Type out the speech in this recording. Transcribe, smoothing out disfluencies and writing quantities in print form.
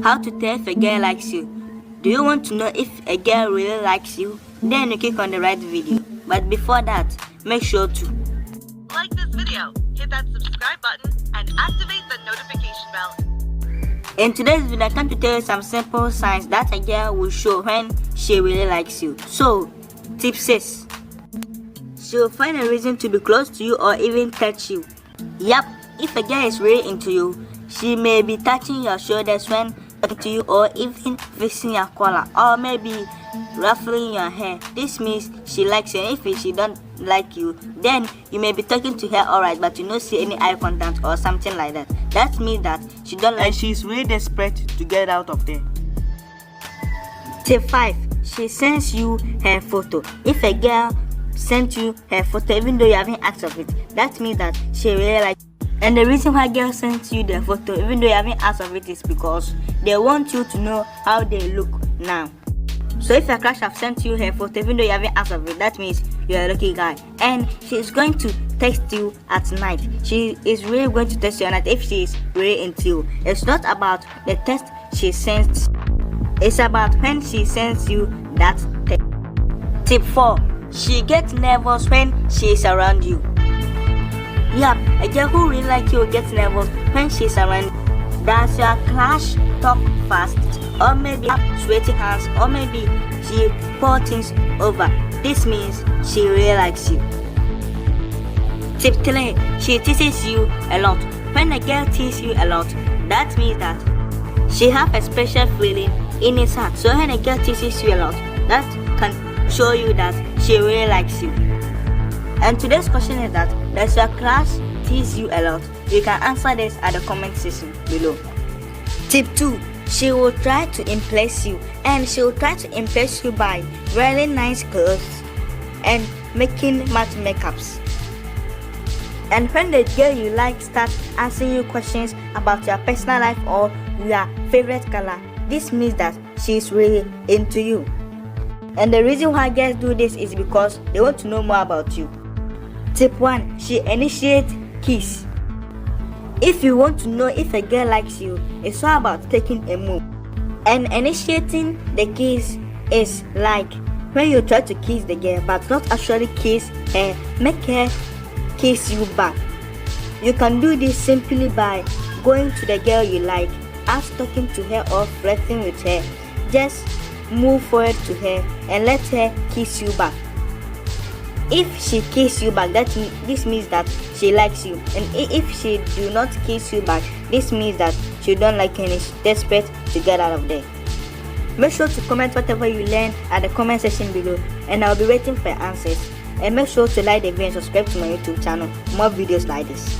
How to tell if a girl likes you. Do you want to know if a girl really likes you? Then you click on the right video. But before that, make sure to like this video, hit that subscribe button, and activate the notification bell. In today's video, I come to tell you some simple signs that a girl will show when she really likes you. So, tip 6. She will find a reason to be close to you or even touch you. Yup, if a girl is really into you, she may be touching your shoulders when talking to you or even fixing your collar or maybe ruffling your hair. This means she likes you, and if she don't like you, then you may be talking to her alright, but you don't see any eye contact or something like that. That means that she don't like, and she's really desperate to get out of there. Tip 5. She sends you her photo. If a girl sent you her photo even though you haven't asked of it, that means that she really likes you. And the reason why girls send you their photo even though you haven't asked of it is because they want you to know how they look now. So if your crush have sent you her photo even though you haven't asked of it, that means you're a lucky guy. And she is going to text you at night. She is really going to text you at night if she is really into you. It's not about the text she sends, it's about when she sends you that text. Tip 4. She gets nervous when she is around you. Yeah, a girl who really likes you gets nervous when she's around you. Does your crush talk fast? Or maybe sweaty hands, or maybe she pour things over. This means she really likes you. Tip 3. She teases you a lot. When a girl teases you a lot, that means that she has a special feeling in his heart. So when a girl teases you a lot, that can show you that she really likes you. And today's question is that, does your crush tease you a lot? You can answer this at the comment section below. Tip 2. She will try to impress you, and she will try to impress you by wearing nice clothes and making matte makeups. And when the girl you like starts asking you questions about your personal life or your favorite color, this means that she is really into you. And the reason why girls do this is because they want to know more about you. Tip 1. She initiates kiss. If you want to know if a girl likes you, it's all about taking a move. And initiating the kiss is like when you try to kiss the girl but not actually kiss her, make her kiss you back. You can do this simply by going to the girl you like, as talking to her or flirting with her. Just move forward to her and let her kiss you back. If she kisses you back, this means that she likes you. And if she do not kiss you back, this means that she don't like you and is desperate to get out of there. Make sure to comment whatever you learn at the comment section below, and I'll be waiting for your answers. And make sure to like the video and subscribe to my YouTube channel for more videos like this.